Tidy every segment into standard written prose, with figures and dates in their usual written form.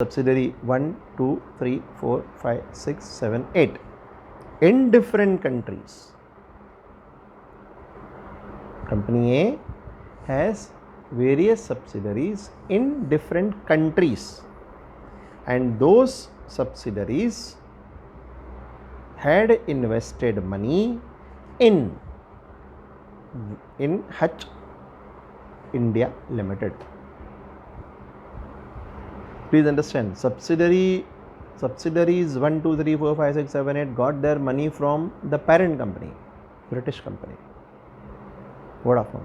subsidiary 1, 2, 3, 4, 5, 6, 7, 8 in different countries. Company A has various subsidiaries in different countries, and those subsidiaries had invested money in Hutch India Limited. Please understand, subsidiaries 1, 2, 3, 4, 5, 6, 7, 8 got their money from the parent company, British company, Vodafone.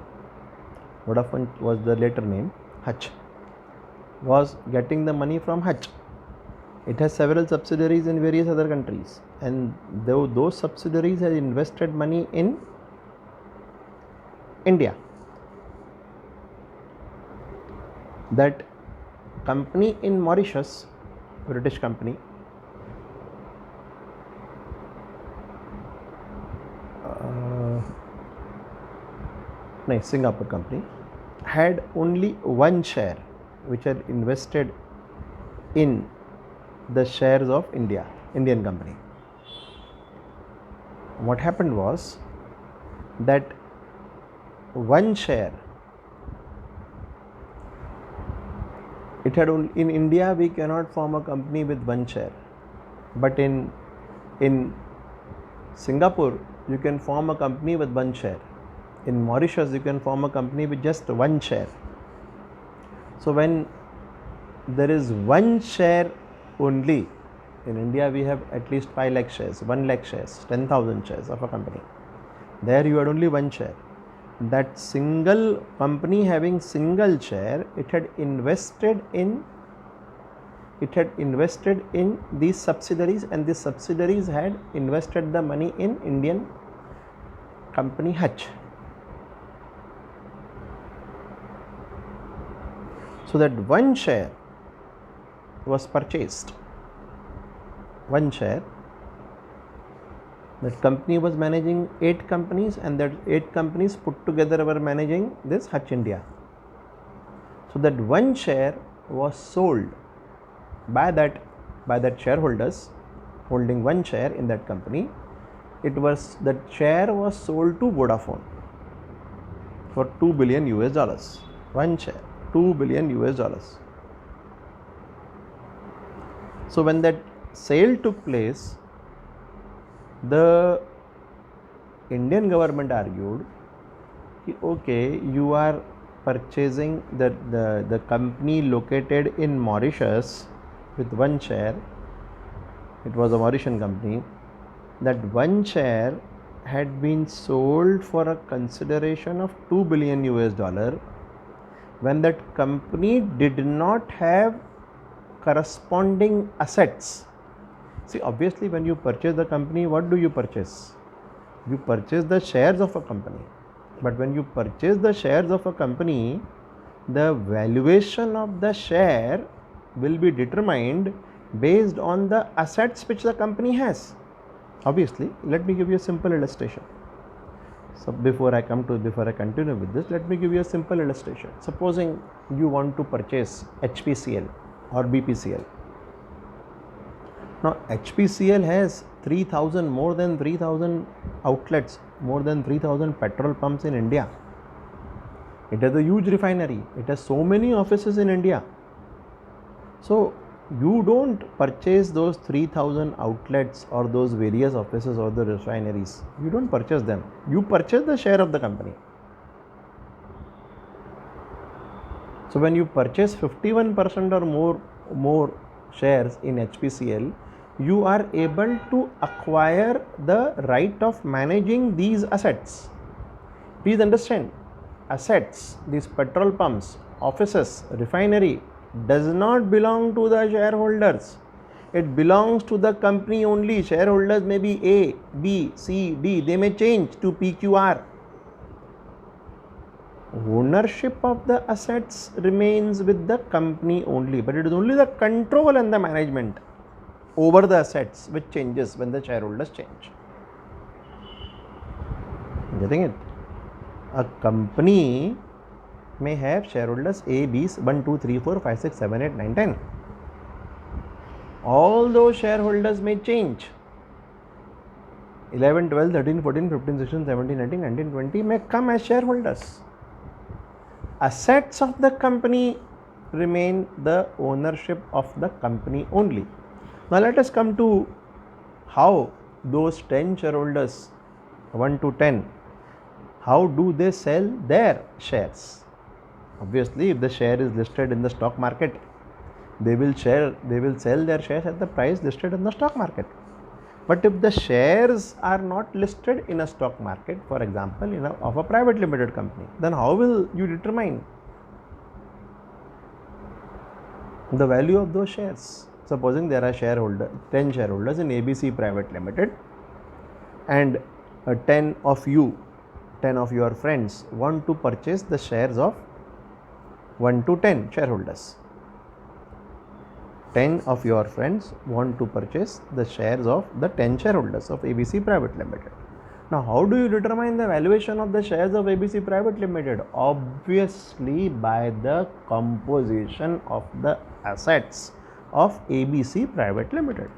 Vodafone was the later name. Hutch was getting the money from Hutch. It has several subsidiaries in various other countries, and those subsidiaries had invested money in India. That company in Mauritius, British company, Singapore company, had only one share which had invested in the shares of Indian company. What happened was that one share, it had only, in India we cannot form a company with one share, but in Singapore you can form a company with one share. In Mauritius you can form a company with just one share. So when there is one share only, in India we have at least 5 lakh shares, 1 lakh shares, 10,000 shares of a company. There you had only one share. That single company having single share, it had invested in these subsidiaries, and these subsidiaries had invested the money in Indian company Hutch. So that one share was purchased. One share. That company was managing 8 companies, and that 8 companies put together were managing this Hutch India. So that one share was sold by that shareholders holding one share in that company. That share was sold to Vodafone for $2 billion. One share, $2 billion. So when that sale took place, the Indian government argued, okay, you are purchasing the company located in Mauritius with one share. It was a Mauritian company. That one share had been sold for a consideration of $2 billion when that company did not have corresponding assets. See, obviously when you purchase the company, what do you purchase? You purchase the shares of a company. But when you purchase the shares of a company, the valuation of the share will be determined based on the assets which the company has. Obviously, let me give you a simple illustration. So before I continue with this, let me give you a simple illustration. Supposing you want to purchase HPCL or BPCL. Now HPCL has more than 3,000 outlets, more than 3,000 petrol pumps in India. It has a huge refinery. It has so many offices in India. So you don't purchase those 3,000 outlets or those various offices or the refineries. You don't purchase them. You purchase the share of the company. So when you purchase 51% or more shares in HPCL, you are able to acquire the right of managing these assets. Please understand, assets, these petrol pumps, offices, refinery, does not belong to the shareholders. It belongs to the company only. Shareholders may be A, B, C, D. They may change to PQR. Ownership of the assets remains with the company only, but it is only the control and the management over the assets which changes when the shareholders change. Getting it? A company may have shareholders A, B, 1, 2, 3, 4, 5, 6, 7, 8, 9, 10. all those shareholders may change. 11, 12, 13, 14, 15, 16, 17, 18, 19, 20 may come as shareholders. Assets of the company remain the ownership of the company only. Now let us come to how those 10 shareholders, 1 to 10, how do they sell their shares? Obviously, if the share is listed in the stock market, they will sell their shares at the price listed in the stock market. But if the shares are not listed in a stock market, for example, of a private limited company, then how will you determine the value of those shares? Supposing there are 10 shareholders in ABC Private Limited, and 10 of your friends want to purchase the shares of 1 to 10 shareholders. 10 of your friends want to purchase the shares of the 10 shareholders of ABC Private Limited. Now, how do you determine the valuation of the shares of ABC Private Limited? Obviously, by the composition of the assets of ABC Private Limited.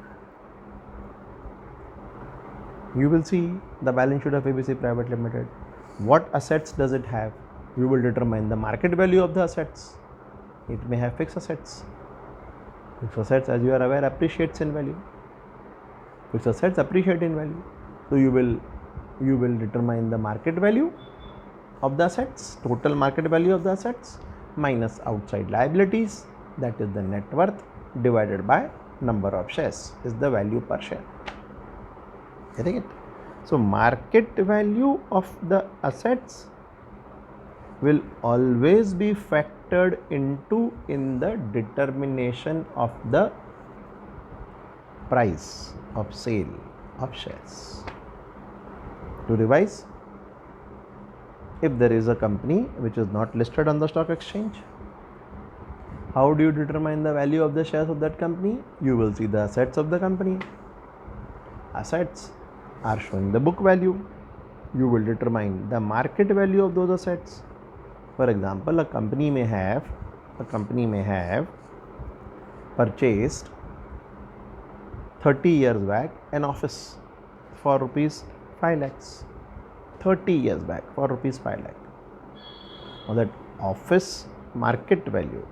You will see the balance sheet of ABC Private Limited. What assets does it have? You will determine the market value of the assets. It may have fixed assets. Fixed assets, as you are aware, appreciates in value. Fixed assets appreciate in value. So you will determine the market value of the assets, total market value of the assets, minus outside liabilities, that is the net worth, divided by number of shares, is the value per share. Getting it? So market value of the assets will always be factored into in the determination of the price of sale of shares. To revise, if there is a company which is not listed on the stock exchange, how do you determine the value of the shares of that company? You will see the assets of the company. Assets are showing the book value. You will determine the market value of those assets. For example, a company may have purchased 30 years back an office for rupees 5 lakhs. 30 years back for rupees 5 lakh. Now that office market value,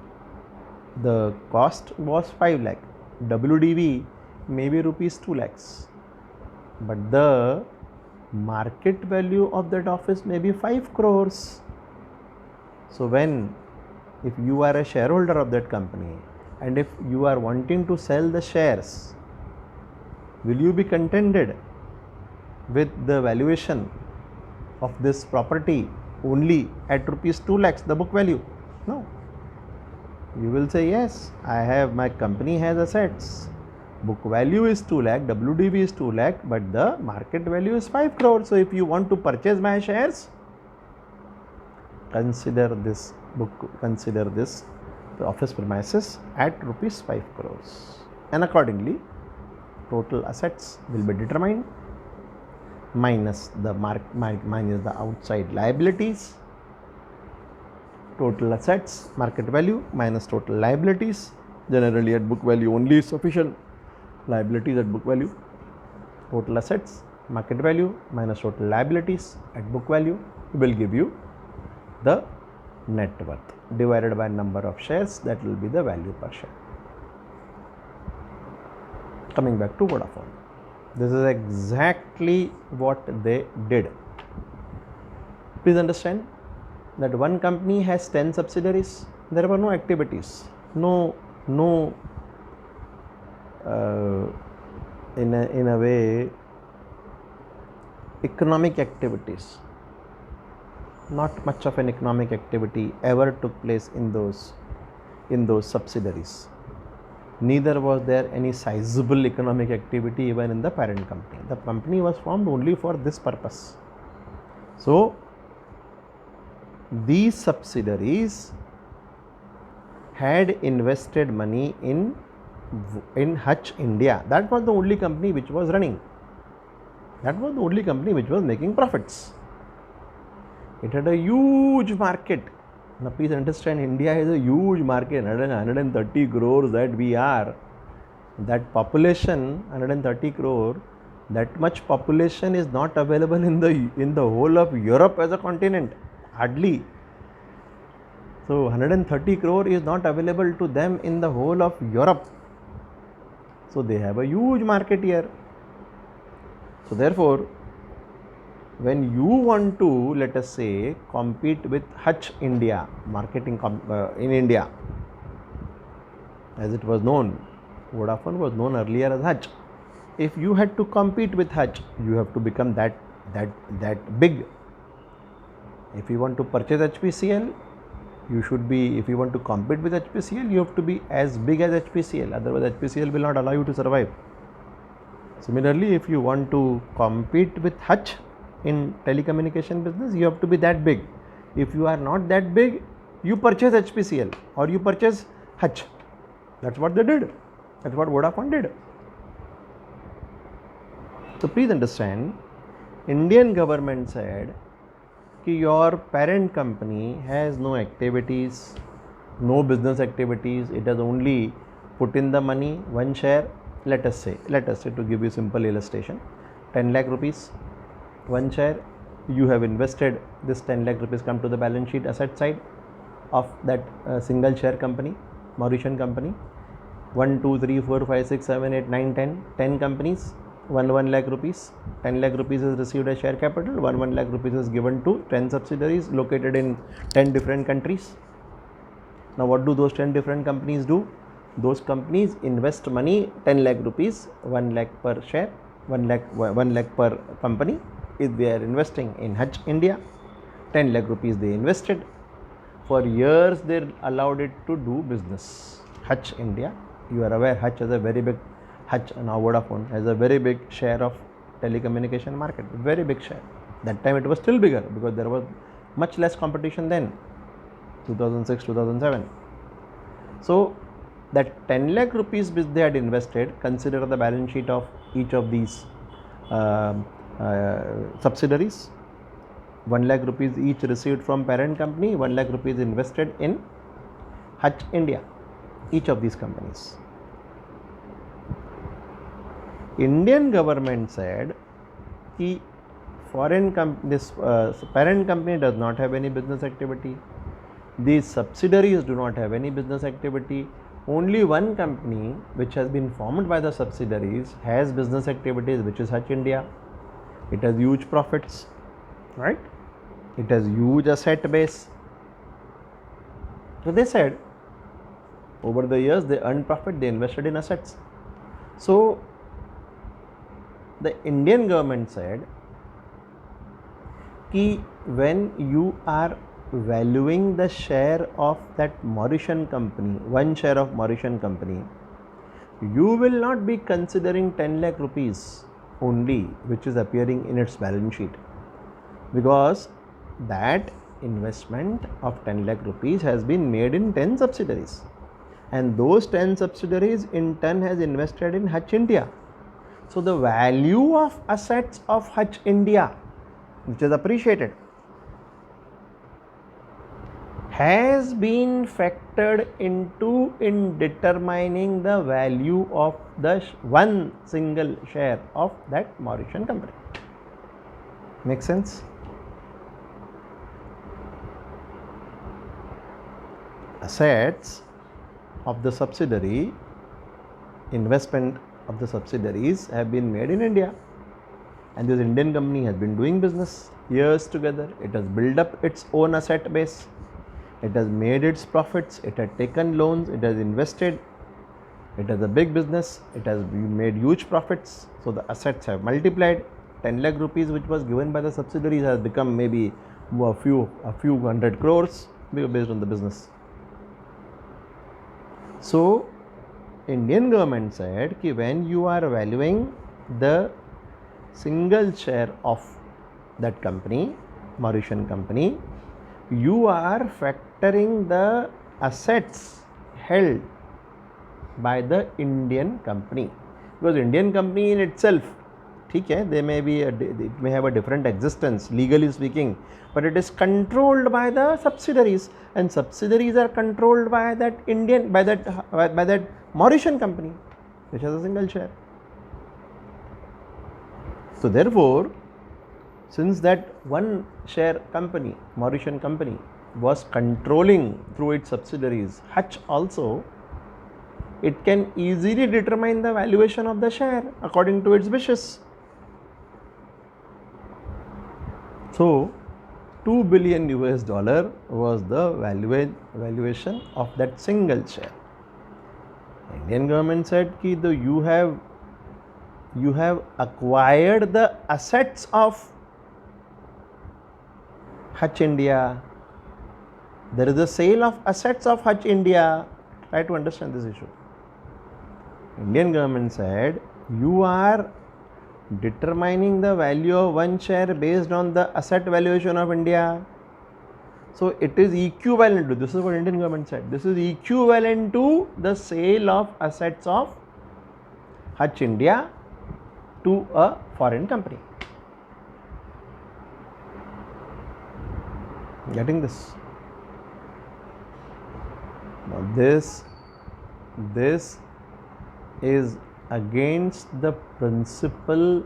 the cost was 5 lakh. WDV may be rupees 2 lakhs. But the market value of that office may be 5 crores. So if you are a shareholder of that company and if you are wanting to sell the shares, will you be contented with the valuation of this property only at rupees 2 lakhs, the book value? No. You will say, yes, my company has assets. Book value is 2 lakh, WDV is 2 lakh, but the market value is 5 crores. So if you want to purchase my shares, consider this office premises at rupees 5 crores. And accordingly, total assets will be determined minus the outside liabilities. Total assets, market value minus total liabilities. Generally at book value only is sufficient. Liabilities at book value. Total assets, market value minus total liabilities at book value will give you the net worth divided by number of shares, that will be the value per share. Coming back to Vodafone, this is exactly what they did. Please understand that one company has 10 subsidiaries. There were no activities, in a way, economic activities. Not much of an economic activity ever took place in those subsidiaries. Neither was there any sizable economic activity even in the parent company. The company was formed only for this purpose. So these subsidiaries had invested money in Hutch India. That was the only company which was running. That was the only company which was making profits. It had a huge market. Now please understand, India has a huge market, 130 crores that we are. that population 130 crore, that much population is not available in the whole of Europe as a continent, hardly. So 130 crore is not available to them in the whole of Europe. So they have a huge market here. So therefore, when you want to, let us say, compete with Hutch India, marketing in India, as it was known, Vodafone was known earlier as Hutch. If you had to compete with Hutch, you have to become that big. If you want to purchase HPCL, you should be, if you want to compete with HPCL, you have to be as big as HPCL, otherwise HPCL will not allow you to survive. Similarly, if you want to compete with Hutch in telecommunication business, you have to be that big. If you are not that big, you purchase HPCL or you purchase Hutch. That's what they did. That's what Vodafone did. So please understand, Indian government said कि your parent company has no activities, no business activities, it has only put in the money, one share, let us say to give you simple illustration, 10 lakh rupees, one share, you have invested this 10 lakh rupees, come to the balance sheet asset side of that single share company, Mauritian company, 1, 2, 3, 4, 5, 6, 7, 8, 9, 10 companies, 1 lakh rupees, 10 lakh rupees is received as share capital, 1 lakh rupees is given to 10 subsidiaries located in 10 different countries. Now what do those 10 different companies do? Those companies invest money, 10 lakh rupees, 1 lakh per share, 1 lakh per company. If they are investing in Hutch India, 10 lakh rupees they invested. For years they allowed it to do business. Hutch India, you are aware, Hutch has a very big, Hutch now Vodafone has a very big share of telecommunication market, very big share. That time it was still bigger because there was much less competition then, 2006, 2007. So that 10 lakh rupees which they had invested, consider the balance sheet of each of these subsidiaries, 1 lakh rupees each received from parent company, 1 lakh rupees invested in Hutch India, each of these companies. Indian government said कि this parent company does not have any business activity, these subsidiaries do not have any business activity, only one company which has been formed by the subsidiaries has business activities, which is Hutch India. It has huge profits, right? It has huge asset base. So they said over the years they earned profit, they invested in assets. So the Indian government said कि when you are valuing the share of that Mauritian company, one share of Mauritian company, you will not be considering 10 lakh rupees only which is appearing in its balance sheet, because that investment of 10 lakh rupees has been made in 10 subsidiaries, and those 10 subsidiaries in turn has invested in Hutch India. So the value of assets of Hutch India, which is appreciated, has been factored into in determining the value of the one single share of that Mauritian company. Make sense? Assets of the subsidiary, investment of the subsidiaries have been made in India, and this Indian company has been doing business years together. It has built up its own asset base, it has made its profits, it has taken loans, it has invested, it has a big business, it has made huge profits. So the assets have multiplied. 10 lakh rupees which was given by the subsidiaries has become maybe a few hundred crores based on the business. So Indian government said कि when you are valuing the single share of that company, Mauritian company, you are factoring the assets held by the Indian company, because Indian company in itself, ठीक है, they may be it may have a different existence legally speaking, but it is controlled by the subsidiaries, and subsidiaries are controlled by that by that Mauritian company. which has a single share. So therefore, since that one share company, Mauritian company, was controlling through its subsidiaries Hutch also, it can easily determine the valuation of the share according to its wishes. So 2 billion US dollar was the valuation of that single share. Indian government said ki you have acquired the assets of Hutch India. There is a sale of assets of Hutch India. Try to understand this issue. Indian government said you are determining the value of one share based on the asset valuation of India. So it is equivalent to, this is what Indian government said, this is equivalent to the sale of assets of Hutch India to a foreign company. Getting this? Now this is against the principle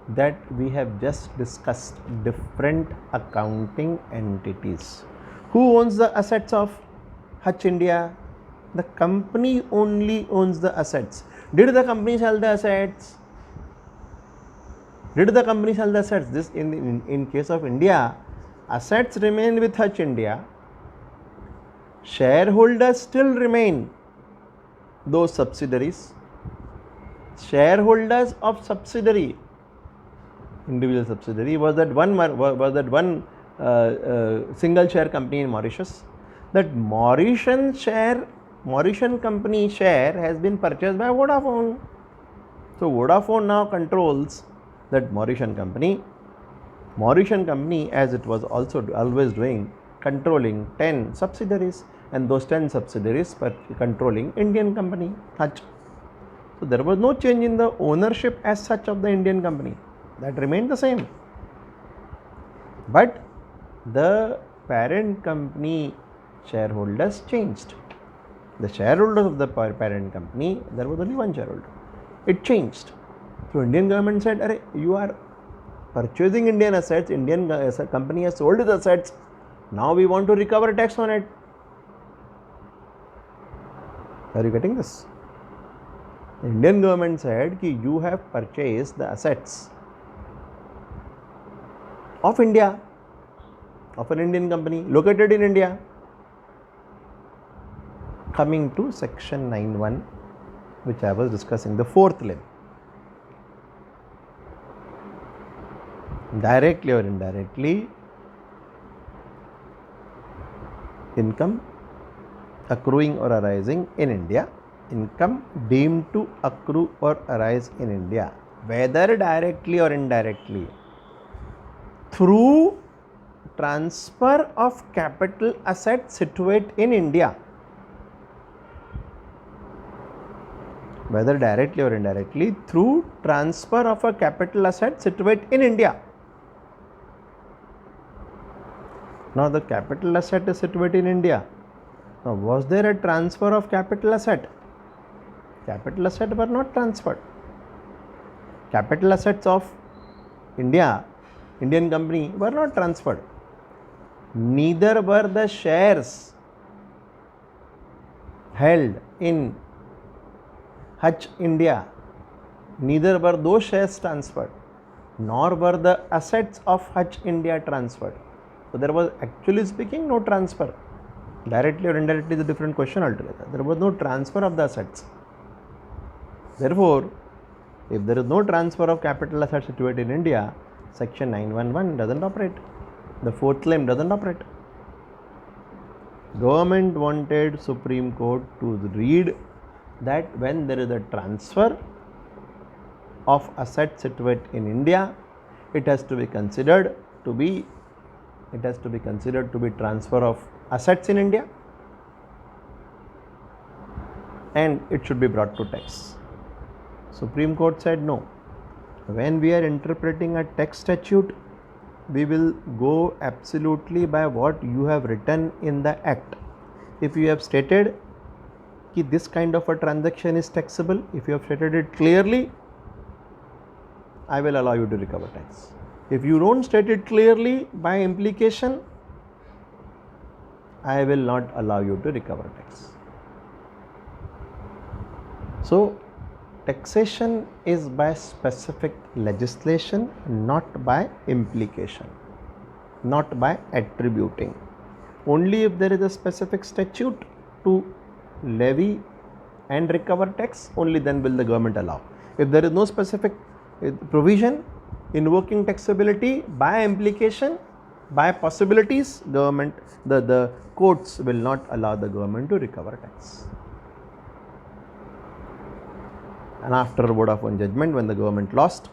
that we have just discussed, different accounting entities. Who owns the assets of Hutch India? The company only owns the assets. Did the company sell the assets? Did the company sell the assets? This in case of India, assets remain with Hutch India. Shareholders still remain those subsidiaries. Shareholders of subsidiary, individual subsidiary, was that one single share company in Mauritius. That Mauritian company share has been purchased by Vodafone. So Vodafone now controls that Mauritian company, as it was also always doing, controlling 10 subsidiaries, and those 10 subsidiaries controlling Indian company Hutch. So there was no change in the ownership as such of the Indian company. That remained the same. But the parent company shareholders changed. The shareholders of the parent company, there was only one shareholder. It changed. So Indian government said, "Arey, you are purchasing Indian assets, Indian company has sold its assets, now we want to recover tax on it." Are you getting this? The Indian government said ki you have purchased the assets of India, of an Indian company located in India. Coming to section 9(1), which I was discussing, the fourth limb. Directly or indirectly, income accruing or arising in India, income deemed to accrue or arise in India, whether directly or indirectly, through transfer of capital assets situate in India, whether directly or indirectly, through transfer of a capital asset situate in India. Now the capital asset is situated in India. Now was there a transfer of capital asset? Capital assets were not transferred. Capital assets of Indian company were not transferred. Neither were the shares held in Hutch India, neither were those shares transferred, nor were the assets of Hutch India transferred. So there was, actually speaking, no transfer. Directly or indirectly is a different question altogether. There was no transfer of the assets. Therefore, if there is no transfer of capital assets situated in India, section 9(1)(1) doesn't operate. The fourth limb doesn't operate. Government wanted Supreme Court to read that when there is a transfer of assets situated in India, it has to be considered to be transfer of assets in India, and it should be brought to tax. Supreme Court said no. When we are interpreting a tax statute, we will go absolutely by what you have written in the act. If you have stated कि this kind of a transaction is taxable, if you have stated it clearly, I will allow you to recover tax. If you don't state it clearly, by implication, I will not allow you to recover tax. So, taxation is by specific legislation, not by implication, not by attributing. Only if there is a specific statute to levy and recover tax, only then will the government allow. If there is no specific provision invoking taxability, by implication, by possibilities, the courts will not allow the government to recover tax. And after Vodafone judgment, when the government lost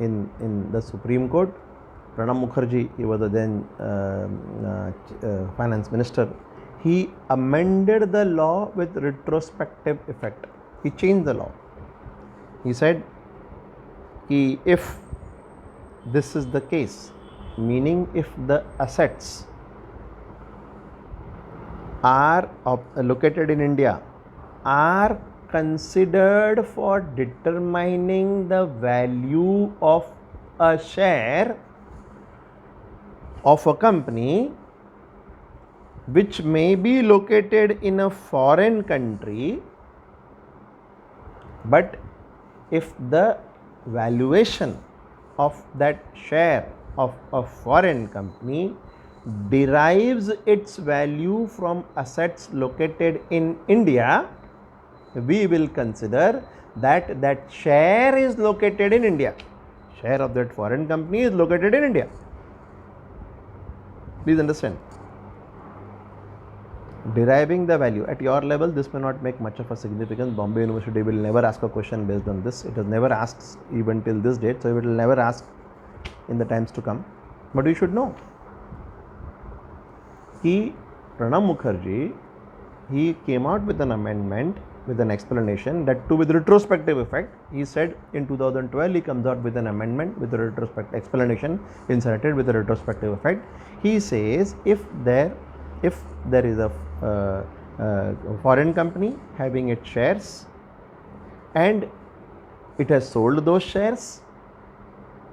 in the Supreme Court, Pranab Mukherjee, he was the then finance minister, he amended the law with retrospective effect. He changed the law. He said, if this is the case, meaning if the assets are located in India, are considered for determining the value of a share of a company which may be located in a foreign country, but if the valuation of that share of a foreign company derives its value from assets located in India, we will consider that that share is located in India. Share of that foreign company is located in India. Please understand. Deriving the value at your level, this may not make much of a significance. Bombay University will never ask a question based on this. It has never asked even till this date, so it will never ask in the times to come. But you should know. Pranab Mukherjee, he came out with an amendment with an explanation that too with retrospective effect. He said in 2012 he comes out with an amendment with a retrospective explanation inserted with a retrospective effect. He says if there is a foreign company having its shares and it has sold those shares,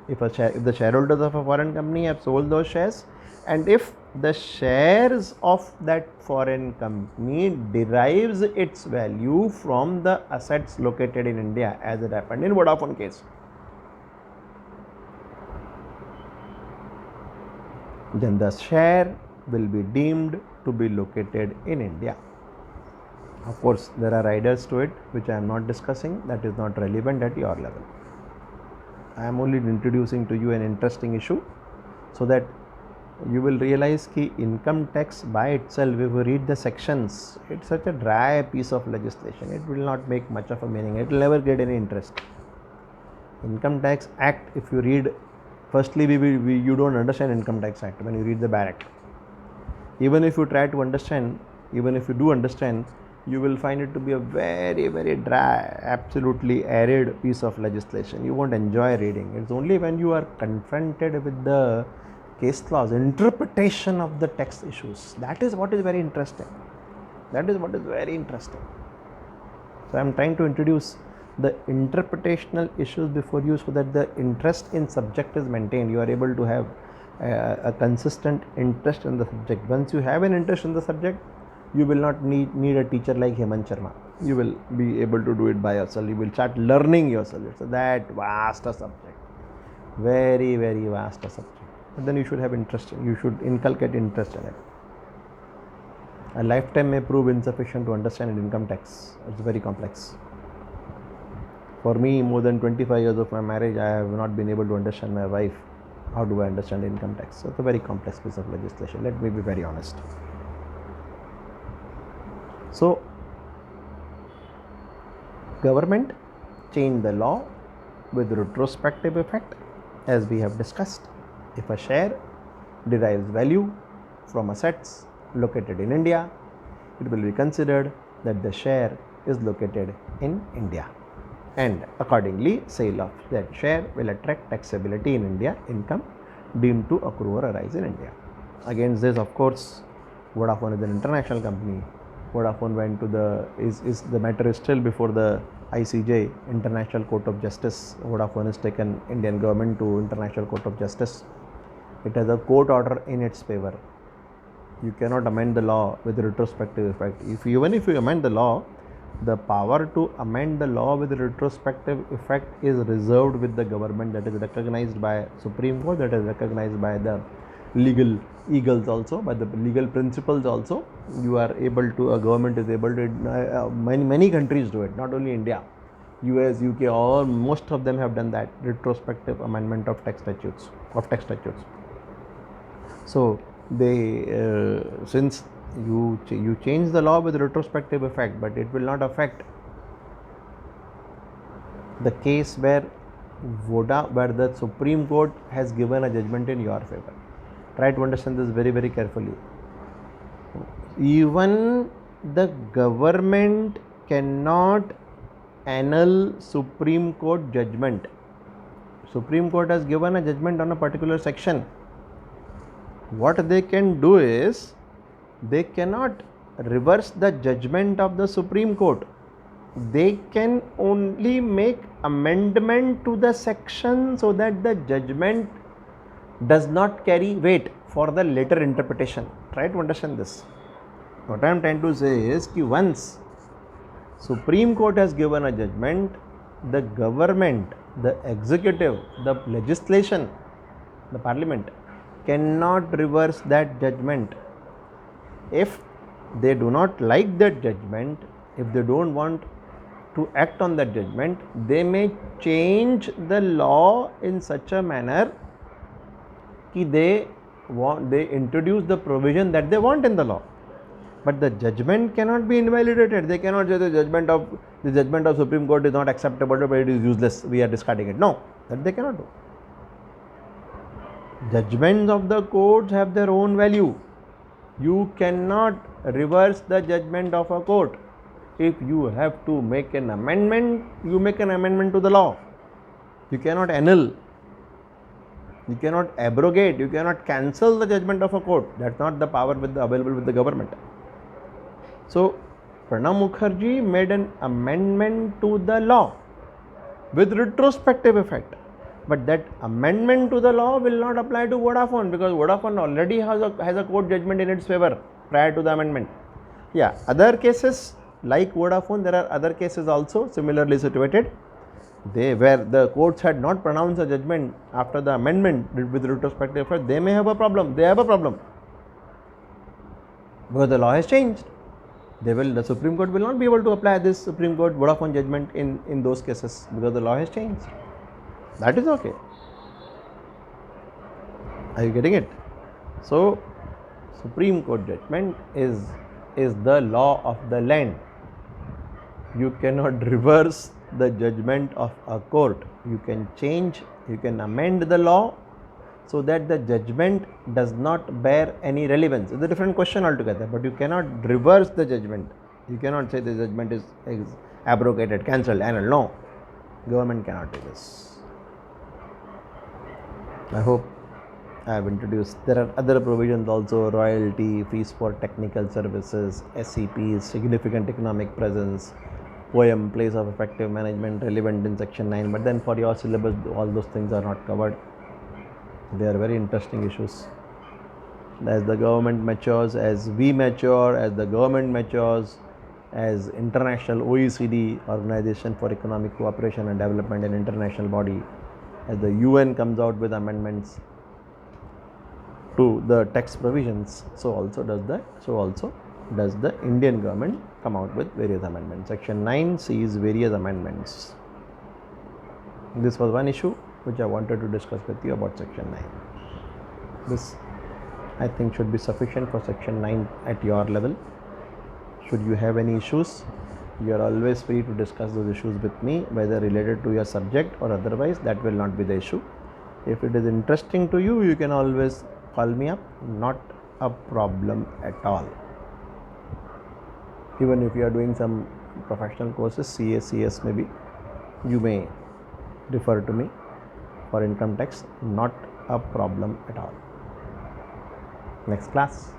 if the shareholders of a foreign company have sold those shares, and if the shares of that foreign company derives its value from the assets located in India, as it happened in Vodafone case, then the share will be deemed to be located in India. Of course, there are riders to it which I am not discussing, that is not relevant at your level. I am only introducing to you an interesting issue so that you will realize that income tax by itself, if you read the sections, it's such a dry piece of legislation. It will not make much of a meaning. It will never get any interest. Income Tax Act, if you read, firstly you don't understand Income Tax Act when you read the bare act. Even if you try to understand, even if you do understand, you will find it to be a very, very dry, absolutely arid piece of legislation. You won't enjoy reading. It's only when you are confronted with the case laws, interpretation of the tax issues, that is what is very interesting. That is what is very interesting. So I am trying to introduce the interpretational issues before you so that the interest in subject is maintained. You are able to have a consistent interest in the subject. Once you have an interest in the subject, you will not need a teacher like Hemant Sharma. You will be able to do it by yourself. You will start learning yourself. It's that vast a subject, very, very vast a subject. But then you should have interest. You should inculcate interest in it. A lifetime may prove insufficient to understand income tax. It's very complex. For me, more than 25 years of my marriage, I have not been able to understand my wife. How do I understand income tax? So it's a very complex piece of legislation. Let me be very honest. So, government changed the law with retrospective effect, as we have discussed. If a share derives value from assets located in India, it will be considered that the share is located in India, and accordingly sale of that share will attract taxability in India, income deemed to accrue or arise in India. Against this, of course, Vodafone is an international company. Vodafone went to the matter is still before the ICJ, International Court of Justice. Vodafone has taken Indian government to International Court of Justice. It has a court order in its favor. You cannot amend the law with retrospective effect. Even if you amend the law, the power to amend the law with retrospective effect is reserved with the government. That is recognized by Supreme Court, that is recognized by the legal eagles also, by the legal principles also. You are able to, a government is able to, many countries do it, not only India. US, UK, all, most of them have done that, retrospective amendment of tax statutes. So they, since you change the law with retrospective effect, but it will not affect the case where the Supreme Court has given a judgment in your favor. Try to understand this very, very carefully. Even the government cannot annul Supreme Court judgment. Supreme Court has given a judgment on a particular section. What they can do is, they cannot reverse the judgment of the Supreme Court. They can only make amendment to the section so that the judgment does not carry weight for the later interpretation. Try to understand this. What I am trying to say is that once Supreme Court has given a judgment, the government, the executive, the legislation, the parliament cannot reverse that judgment. If they do not like that judgment, if they don't want to act on that judgment, they may change the law in such a manner that they introduce the provision that they want in the law. But the judgment cannot be invalidated. They cannot say the judgment of Supreme Court is not acceptable, but it is useless, we are discarding it. No, that they cannot do. Judgments of the courts have their own value. You cannot reverse the judgment of a court. If you have to make an amendment, you make an amendment to the law. You cannot annul, you cannot abrogate, you cannot cancel the judgment of a court. That's not the power available with the government. So Pranab Mukherjee made an amendment to the law with retrospective effect. But that amendment to the law will not apply to Vodafone, because Vodafone already has a court judgment in its favor prior to the amendment. Yeah, other cases like Vodafone, there are other cases also similarly situated, where the courts had not pronounced a judgment after the amendment with retrospective effect. They may have a problem. They have a problem because the law has changed. The Supreme Court will not be able to apply this Supreme Court Vodafone judgment in those cases because the law has changed. That is okay. Are you getting it? So Supreme Court judgment is the law of the land. You cannot reverse the judgment of a court. You can change, you can amend the law so that the judgment does not bear any relevance. It's a different question altogether, but you cannot reverse the judgment. You cannot say the judgment is abrogated, cancelled, annulled. No, government cannot do this. I hope I have introduced. There are other provisions also: royalty, fees for technical services, SEPs, significant economic presence, poem, place of effective management, relevant in section 9. But then for your syllabus, all those things are not covered. They are very interesting issues. As the government matures, as we mature, as the government matures, as international OECD, Organization for Economic Cooperation and Development, an international body, as the UN comes out with amendments to the tax provisions, so also does the Indian government come out with various amendments. Section 9 sees various amendments. This was one issue which I wanted to discuss with you about section 9. This, I think, should be sufficient for section 9 at your level. Should you have any issues, you are always free to discuss those issues with me, whether related to your subject or otherwise. That will not be the issue. If it is interesting to you, you can always call me up. Not a problem at all. Even if you are doing some professional courses, CA, CS maybe, you may refer to me for income tax. Not a problem at all. Next class,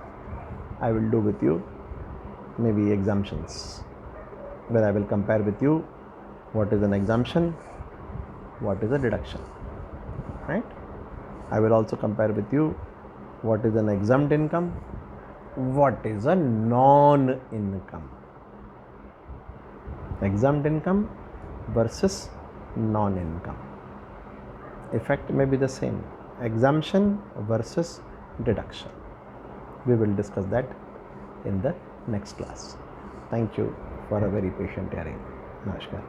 I will do with you maybe exemptions, where I will compare with you what is an exemption, what is a deduction, right? I will also compare with you what is an exempt income, what is a non-income. Exempt income versus non-income. Effect may be the same. Exemption versus deduction. We will discuss that in the next class. Thank you for a very patient hearing. Namaskar.